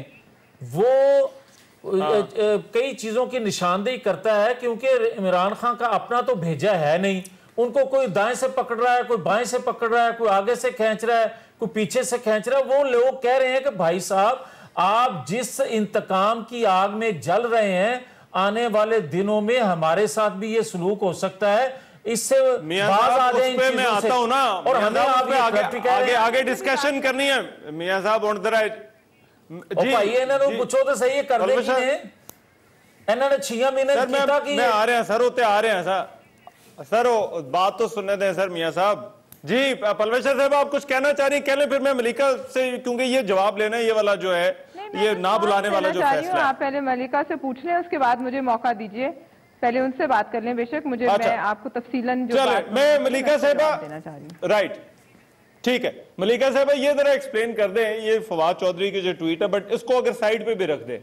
वो कई चीजों की निशानदेही करता है क्योंकि इमरान खान का अपना तो भेजा है नहीं, उनको कोई दाएं से पकड़ रहा है, कोई बाएं से पकड़ रहा है, कोई आगे से खींच रहा है, कोई पीछे से खींच रहा है। वो लोग कह रहे हैं कि भाई साहब आप जिस इंतकाम की आग में जल रहे हैं, आने वाले दिनों में हमारे साथ भी ये सलूक हो सकता है, इससे बाज आ जाए। मैं आता हूं ना और हमें आगे डिस्कशन करनी है मियां साहब और जरा जी भाई इन्होंने पूछो तो सही कर दे कि इन्होंने 6 महीने कीता कि मैं आ रहे हैं सर, होते आ रहे हैं सर बात तो सुनने दें सर। मियां साहब जी, पलवेशर साहब आप कुछ कहना चाह रही हैं, कह लें, फिर मैं मलिका से, क्योंकि ये जवाब लेना है ये वाला जो है ये ना बुलाने वाला जो फैसला है। आप पहले मलिका से पूछ लें, उसके बाद मुझे मौका दीजिए, पहले उनसे बात कर लें। बेशक मुझे अच्छा। मैं आपको तफसीलन जो मैं मलिका साहबा देना चाह रही हूं। राइट, ठीक है मलिका साहबा, ये जरा एक्सप्लेन कर दें ये फवाद चौधरी की जो ट्वीट है, बट इसको अगर साइड पे भी रख दें।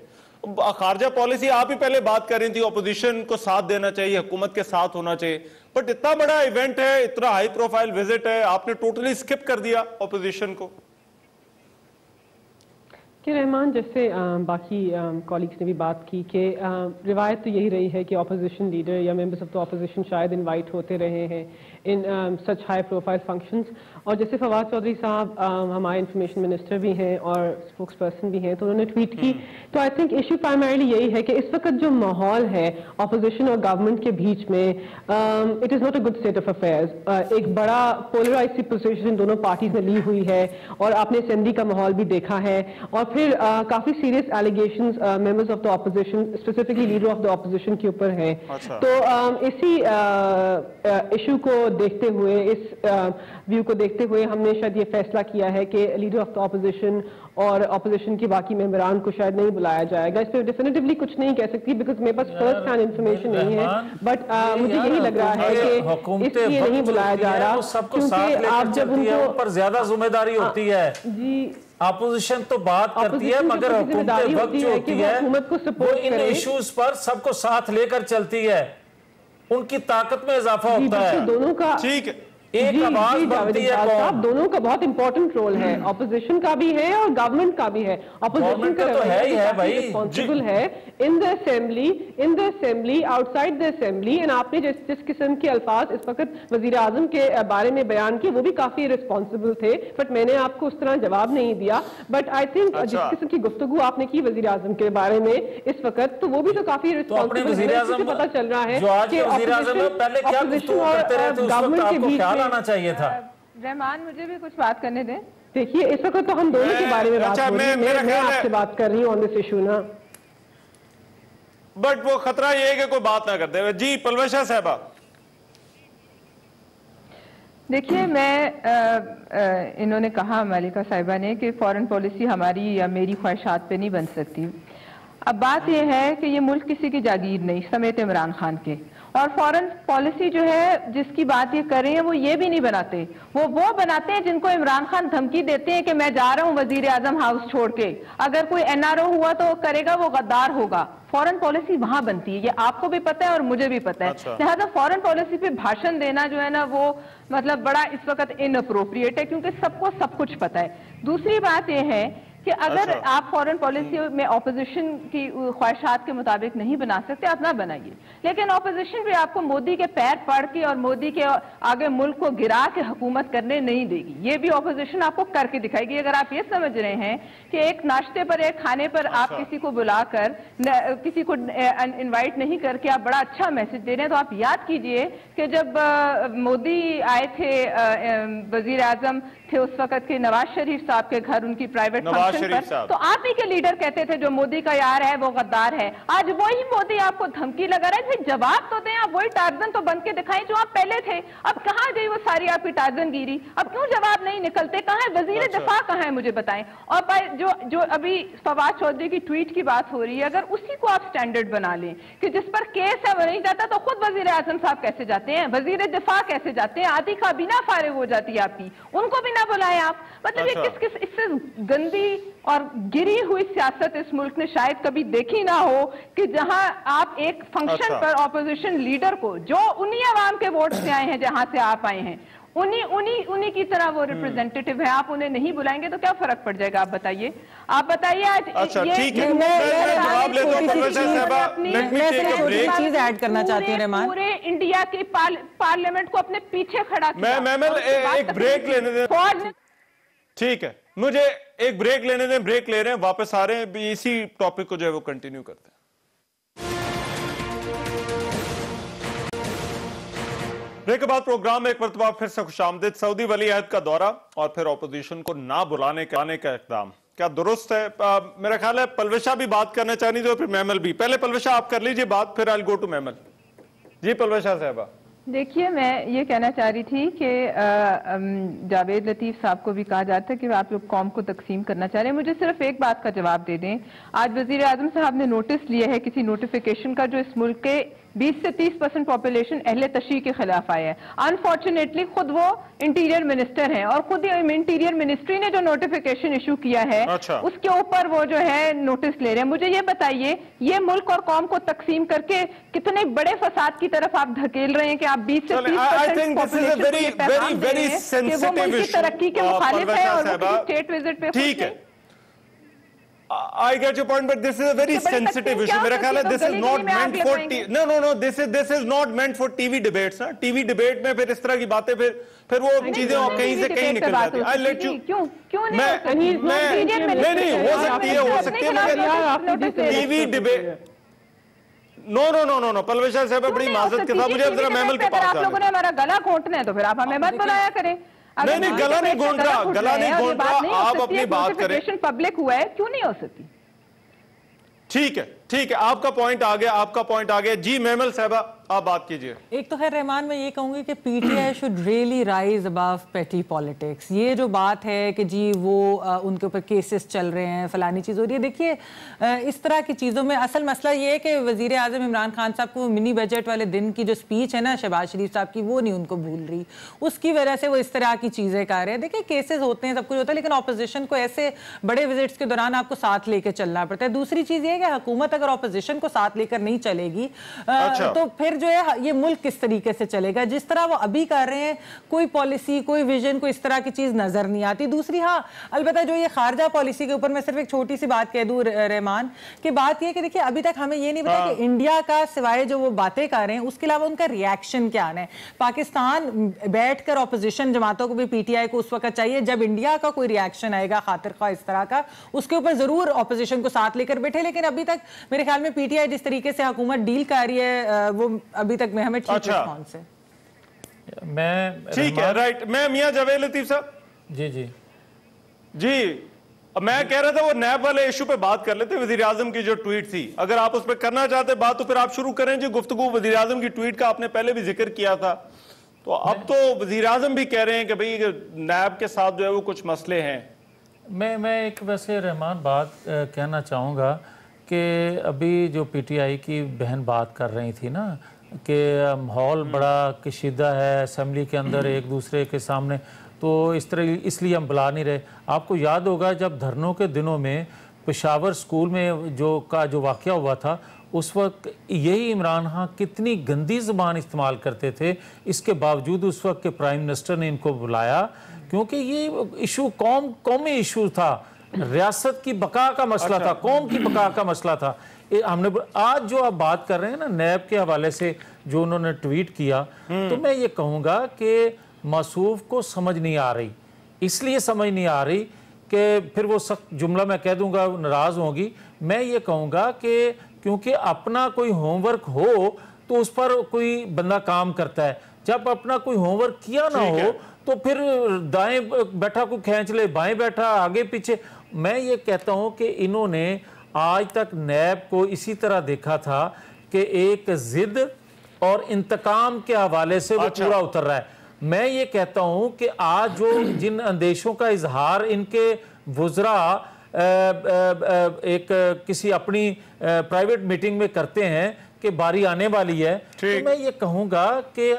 खारजा पॉलिसी आप ही पहले बात कर रही थी, ऑपोजिशन को साथ देना चाहिए, हुकूमत के साथ होना चाहिए, बट इतना बड़ा इवेंट है, इतना हाई प्रोफाइल विजिट है, आपने टोटली स्किप कर दिया ऑपोजिशन को। कि रहमान जैसे बाकी कॉलीग्स ने भी बात की कि रिवायत तो यही रही है कि ऑपोजिशन लीडर या मेंबर्स ऑफ द ऑपोजिशन शायद इनवाइट होते रहे हैं इन सच हाई प्रोफाइल फंक्शंस। और जैसे फवाद चौधरी साहब हमारे इंफॉर्मेशन मिनिस्टर भी हैं और स्पोक्स पर्सन भी हैं, तो उन्होंने ट्वीट की। तो आई थिंक इशू प्राइमरीली यही है कि इस वक्त जो माहौल है ऑपोजिशन और गवर्नमेंट के बीच में, it is not a good state of affairs. एक बड़ा पोलराइज सी पोजीशन दोनों पार्टीज ने ली हुई है और आपने असेंबली का माहौल भी देखा है, और फिर काफी serious allegations members of the opposition, specifically leader of the opposition के ऊपर है। अच्छा। तो इसी इशू को देखते हुए, इस व्यू को देखते हुए हमने शायद ये फैसला किया है कि लीडर ऑफ द ऑपोजिशन और ऑपोजिशन के बाकी मेंबरान को शायद नहीं बुलाया जाएगा। इस पर डेफिनेटली कुछ नहीं कह सकती बिकॉज मेरे पास फर्स्ट हैंड इंफॉर्मेशन नहीं है, बट मुझे यही लग रहा है कि इसलिए नहीं बुलाया जा रहा क्योंकि आप जब उनको पर ज्यादा जिम्मेदारी होती है जी। अपोजिशन तो बात करती है मगर हुकूमत वक्त जो होती है हुकूमत को सपोर्ट इन इश्यूज पर सबको साथ लेकर चलती है, उनकी ताकत में इजाफा होता है। दोनों का ठीक है, एक आवाज बनती है कौन? दोनों का बहुत इंपॉर्टेंट रोल है, ऑपोजिशन का भी है और गवर्नमेंट का भी है। ऑपोजिशन का तो है ही है भाई, रिस्पॉन्सिबल है in the assembly, outside the assembly. And आपने जिस किस्म के अल्फाज इस वक्त वजीर आजम के बारे में बयान किए वो भी काफी रिस्पॉन्सिबल थे, बट मैंने आपको उस तरह जवाब नहीं दिया। बट आई थिंक जिस किस्म की गुफ्तगू आपने की वजीर आजम के बारे में इस वक्त, तो वो भी तो काफी रिस्पॉन्सिबल है। पता चल रहा है कि ऑपोजिशन और गवर्नमेंट के बीच आना चाहिए था। रहमान मुझे भी कुछ बात करने दें। देखिए इस वक्त तो हम दोनों के बारे में बात हो रही है, मैं आपसे बात कर रही हूँ ऑन दिस इशू ना, बट वो खतरा ये है कि कोई बात ना करते हुए। जी पलवेशा साहबा, देखिए मैं इन्होंने कहा मलिका साहिबा ने कि फॉरेन पॉलिसी हमारी या मेरी ख्वाहिशात पे नहीं बन सकती। अब बात यह है कि ये मुल्क किसी की जागीर नहीं, समेत इमरान खान के, और फॉरेन पॉलिसी जो है जिसकी बात ये कर रहे हैं वो ये भी नहीं बनाते, वो बनाते हैं जिनको इमरान खान धमकी देते हैं कि मैं जा रहा हूं वजीर आजम हाउस छोड़ के, अगर कोई एनआरओ हुआ तो करेगा वो गद्दार होगा। फॉरेन पॉलिसी वहां बनती है, ये आपको भी पता है और मुझे भी पता है। अच्छा। लिहाजा फॉरेन पॉलिसी पे भाषण देना जो है ना वो मतलब बड़ा इस वक्त इनअप्रोप्रिएट है क्योंकि सबको सब कुछ पता है। दूसरी बात यह है कि अगर आप फॉरेन पॉलिसी में ऑपोजिशन की ख्वाहिशात के मुताबिक नहीं बना सकते, आप ना बनाइए, लेकिन ऑपोजिशन भी आपको मोदी के पैर पड़ के और मोदी के आगे मुल्क को गिरा के हुकूमत करने नहीं देगी। ये भी ऑपोजिशन आपको करके दिखाएगी। अगर आप ये समझ रहे हैं कि एक नाश्ते पर, एक खाने पर आप किसी को बुलाकर किसी को इनवाइट नहीं करके आप बड़ा अच्छा मैसेज दे रहे हैं, तो आप याद कीजिए कि जब मोदी आए थे, वजीर आजम थे उस वक्त के नवाज शरीफ साहब के घर उनकी प्राइवेट फंक्शन पर, तो आप ही के लीडर कहते थे जो मोदी का यार है वो गद्दार है। आज वही मोदी आपको धमकी लगा रहा है। भाई जवाब तो दें, आप वही टार्जन तो बन के दिखाएं जो आप पहले थे। अब कहाँ गई वो सारी आपकी टार्जनगिरी? अब क्यों जवाब नहीं निकलते? कहाँ है वजीर दिफा, कहाँ है मुझे बताएं। और जो अभी फवाद चौधरी की ट्वीट की बात हो रही है, अगर उसी को आप स्टैंडर्ड बना लें कि जिस पर केस है वो नहीं जाता, तो खुद वजीर आजम साहब कैसे जाते हैं, वजीर दिफा कैसे जाते हैं? आधी काबीना फारिग हो जाती है आपकी, उनको भी ना बुलाएं आप। मतलब ये किस इससे गंदी और गिरी हुई सियासत इस मुल्क ने शायद कभी देखी ना हो कि जहां आप एक फंक्शन पर ऑपोजिशन लीडर को, जो उन्हीं अवाम के वोट से आए हैं जहां से आप आए हैं, उन्हीं की तरह वो रिप्रेजेंटेटिव है, आप उन्हें नहीं बुलाएंगे तो क्या फर्क पड़ जाएगा? आप बताइए आज। अच्छा ठीक है, मैं जवाब लेता हूं। प्रोफेसर साहबा, let me take a break. चीज ऐड करना चाहती हूं रहमान, पूरे इंडिया के पार्लियामेंट को अपने पीछे खड़ा किया। मैं एक ब्रेक लेने दें। ठीक है, मुझे एक ब्रेक लेने दें। ब्रेक ले रहे हैं, वापस आ रहे हैं, इसी टॉपिक को जो है वो कंटिन्यू करते हैं। ब्रेक के बाद प्रोग्राम में एक मरतबा फिर से खुशामदीद। सऊदी वली अहद का दौरा और फिर ऑपोजिशन को ना बुलाने का इकदाम, क्या दुरुस्त है? मेरा ख्याल है पलविशा भी बात करना चाहनी थी और फिर मैमल भी। पहले पलविशा आप कर लीजिए बात, फिर आई विल गो टू मैमल। जी पलविशा साहबा। देखिए, मैं ये कहना चाह रही थी कि जावेद लतीफ साहब को भी कहा जाता है कि आप लोग कौम को तकसीम करना चाह रहे हैं। मुझे सिर्फ एक बात का जवाब दे दें। आज वजीर आजम साहब ने नोटिस लिया है किसी नोटिफिकेशन का जो इस मुल्क के 20 से 30% पॉपुलेशन अहले तशरीह के खिलाफ आया है। अनफॉर्चुनेटली खुद वो इंटीरियर मिनिस्टर हैं और खुद इंटीरियर मिनिस्ट्री ने जो नोटिफिकेशन इशू किया है उसके ऊपर वो जो है नोटिस ले रहे हैं। मुझे ये बताइए, ये मुल्क और कौम को तकसीम करके कितने बड़े फसाद की तरफ आप धकेल रहे हैं कि आप 20 से 30% तरक्की के मुखालिफ है और वो किसी स्टेट विजिट पे। ठीक है, I get your point, but this is a very sensitive issue. मेरा ख्याल है this is not meant for no this is not meant for TV debates ना। TV debate में फिर इस तरह की बातें फिर वो चीजें कहीं से कहीं निकल जाती है। I let you। क्यों नहीं हो सकती है मगर TV debate नो पलविशा साहब बड़ी माजरत के साथ मुझे जरा मैमल के पास आप लोगों ने हमारा गला घोंटना है तो फिर आप हमें मत बुलाया करें। नहीं गला नहीं घोंट रहा, आप अपनी बात करें। पब्लिक हुआ है, क्यों नहीं हो सकती? ठीक है, आपका पॉइंट आ गया। जी मेमल साहबा आप बात कीजिए। एक तो खैर रहमान, मैं ये कहूंगी कि PTI should really rise above पेटी पॉलिटिक्स। ये जो बात है कि जी वो उनके ऊपर केसेस चल रहे हैं, फलानी चीज़ हो रही है, देखिए इस तरह की चीज़ों में असल मसला ये है कि वज़ीर आज़म इमरान खान साहब को मिनी बजट वाले दिन की जो स्पीच है ना शहबाज शरीफ साहब की, वो नहीं उनको भूल रही, उसकी वजह से वो इस तरह की चीज़ें कर रहे हैं। देखिए केसेस होते हैं, सब कुछ होता है, लेकिन ऑपोजिशन को ऐसे बड़े विजिट्स के दौरान आपको साथ लेकर चलना पड़ता है। दूसरी चीज़ ये है कि हुकूमत अगर ऑपोजिशन को साथ लेकर नहीं चलेगी तो फिर जो है ये मुल्क किस तरीके से चलेगा? जिस तरह वो अभी कर रहे हैं, कोई पॉलिसी, कोई विजन, कोई इस तरह की चीज नजर नहीं आती। दूसरी हाँ, अलबत्ता जो ये खारजा पॉलिसी के ऊपर मैं सिर्फ एक छोटी सी बात कह दूं रहमान, कि बात ये कि देखिए अभी तक हमें ये नहीं पता कि इंडिया का सिवाय जो वो बातें कर रहे हैं उसके अलावा उनका रिएक्शन क्या आना है। पाकिस्तान बैठकर ऑपोजिशन जमातों को भी पीटीआई को उस वक्त चाहिए जब इंडिया का कोई रिएक्शन आएगा खातिर खा इस तरह का, उसके ऊपर जरूर ऑपोजिशन को साथ लेकर बैठे। लेकिन अभी तक मेरे ख्याल में पीटीआई जिस तरीके से हुकूमत डील कर रही है वो अभी तक में हमें ठीक रिस्पॉन्स है। मैं ठीक है, राइट। मैं मियां जावेद लतीफ साहब। जी अब मैं कह रहा था वो नैब वाले इशू पे बात कर लेते। वजीर आजम की जो ट्वीट थी, अगर आप उस पर करना चाहते बात तो फिर आप शुरू करें जी गुफ्तगू। वजीर आजम की ट्वीट का आपने पहले भी जिक्र किया था, तो अब तो वजीर आजम भी कह रहे हैं कि भाई नैब के साथ जो है वो कुछ मसले हैं। मैं एक वैसे रहमान बात कहना चाहूँगा कि अभी जो पीटीआई की बहन बात कर रही थी ना कि माहौल बड़ा कशीदा है असेंबली के अंदर एक दूसरे के सामने, तो इस तरह इसलिए हम बुला नहीं रहे। आपको याद होगा जब धरनों के दिनों में पेशावर स्कूल में जो वाक़या हुआ था, उस वक्त यही इमरान खान कितनी गंदी ज़बान इस्तेमाल करते थे, इसके बावजूद उस वक्त के प्राइम मिनिस्टर ने इनको बुलाया क्योंकि ये इशू कौमी इशू था, रियासत की बका का मसला था, कौम की बका का मसला था। हमने आज जो आप बात कर रहे हैं ना नैब के हवाले से जो उन्होंने ट्वीट किया, तो मैं ये कहूँगा कि मासूफ को समझ नहीं आ रही, इसलिए समझ नहीं आ रही कि फिर वो सख्त जुमला मैं कह दूंगा नाराज़ होंगी। मैं ये कहूँगा कि क्योंकि अपना कोई होमवर्क हो तो उस पर कोई बंदा काम करता है, जब अपना कोई होमवर्क किया ना हो तो फिर दाएं बैठा कोई खींच ले, बाएं बैठा आगे पीछे। मैं ये कहता हूं कि इन्होंने आज तक नैब को इसी तरह देखा था कि एक जिद और इंतकाम के हवाले से वो पूरा उतर रहा है। मैं ये कहता हूं कि आज जो जिन अंदेशों का इजहार इनके वुज़रा एक किसी अपनी प्राइवेट मीटिंग में करते हैं कि बारी आने वाली है, तो मैं ये कहूँगा कि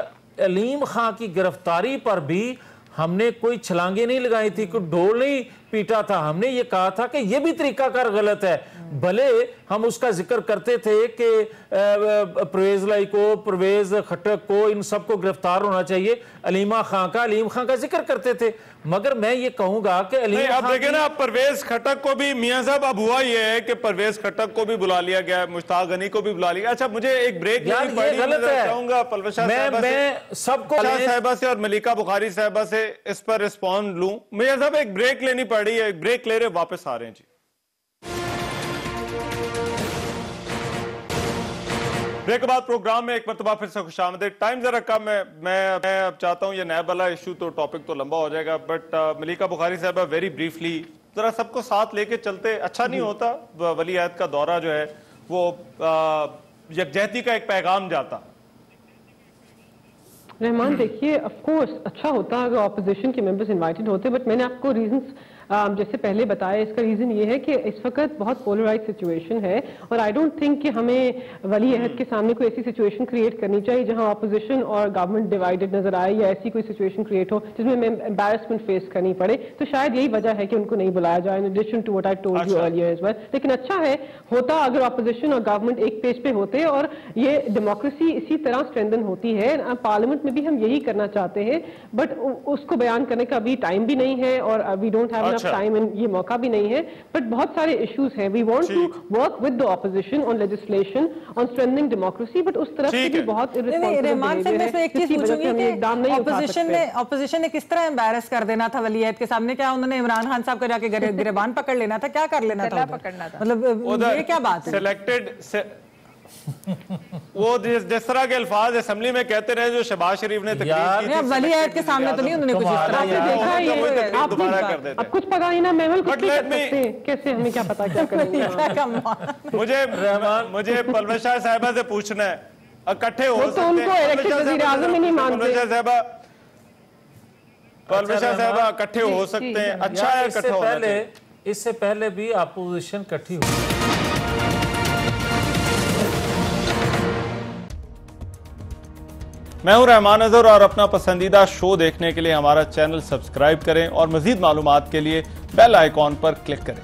अलीम खां की गिरफ्तारी पर भी हमने कोई छलांगे नहीं लगाई थी, कोई ढोल नहीं पीटा था। हमने ये कहा था कि ये भी तरीकाकार गलत है। भले हम उसका जिक्र करते थे कि परवेज लाई को, परवेज खटक को, इन सबको गिरफ्तार होना चाहिए, अलीम खां का जिक्र करते थे, मगर मैं ये कहूंगा कि अलीम आप देखें ना, परवेज खटक को भी मियां साहब अब हुआ ये है कि परवेज खटक को भी बुला लिया गया, मुश्ताक गनी को भी बुला लिया। अच्छा, मुझे एक ब्रेक लेनी पड़ी, चाहूंगा पलवशा साहिबा से और मलिका बुखारी साहिबा से इस पर रिस्पॉन्ड लूं। मियां साहब एक ब्रेक लेनी पड़ी है, एक ब्रेक ले रहे, वापस आ रहे हैं जी। ब्रेक के बाद प्रोग्राम में एक मरतबा फिर से खुशामदीद। टाइम जरा कम है, मैं अब चाहता हूं ये नैब वाला इशू तो टॉपिक तो लंबा हो जाएगा, बट मलिका बुखारी साहब वेरी ब्रीफली जरा सबको साथ लेके चलते अच्छा नहीं होता? वली अहद का दौरा जो है वो यकजहती का एक पैगाम जाता। रहमान, देखिए ऑफ कोर्स अच्छा होता अगर ऑपोजिशन के मेंबर्स इनवाइटेड होते, बट मैंने आपको रीजंस जैसे पहले बताया, इसका रीजन ये है कि इस वक्त बहुत पोलराइज सिचुएशन है और आई डोंट थिंक कि हमें वली अहद के सामने कोई ऐसी सिचुएशन क्रिएट करनी चाहिए जहां ऑपोजिशन और गवर्नमेंट डिवाइडेड नजर आए या ऐसी कोई सिचुएशन क्रिएट हो जिसमें एम्बैरसमेंट फेस करनी पड़े। तो शायद यही वजह है कि उनको नहीं बुलाया जाए, in addition to what I told you earlier as well. लेकिन अच्छा है होता अगर ऑपोजिशन और गवर्नमेंट एक पेज पे होते और ये डेमोक्रेसी इसी तरह स्ट्रेंथन होती है। पार्लियामेंट में भी हम यही करना चाहते हैं, बट उसको बयान करने का अभी टाइम भी नहीं है और we don't have time and ये मौका भी नहीं है। बट बहुत सारे इश्यूज हैं, we want to work with the opposition on legislation on strengthening democracy, but उस तरफ से भी बहुत रहमान से मैं एक चीज पूछूंगी कि ऑपोजिशन ने किस तरह एम्बैरस कर देना था वली अहद के सामने? क्या उन्होंने इमरान खान साहब को जाके गिरबान पकड़ लेना था? क्या कर लेना था? मतलब ये क्या बात है? सिलेक्टेड वो जिस तरह के अल्फाज असेंबली में कहते रहे जो शहबाज शरीफ ने तकरीर की, वली अहद के सामने तो नहीं उन्होंने कुछ इस तरह से देखा है। दोबारा कर देते अब कुछ पता ही ना महमल, कुछ नहीं कर सकते, कैसे हमें क्या पता क्या करेंगे। मुझे पलवशा साहिबा से पूछना है, इकट्ठे हो सकते हैं? उनको इलेक्टेड वज़ीर-ए-आज़म ही नहीं मानते। पलवशा साहिबा इकट्ठे हो सकते हैं, अच्छा है इकट्ठे होना चाहिए। इससे पहले भी अपोजिशन इकट्ठी हुई। मैं हूं रहमान अजहर और अपना पसंदीदा शो देखने के लिए हमारा चैनल सब्सक्राइब करें और मजीद मालूमात के लिए बेल आइकॉन पर क्लिक करें।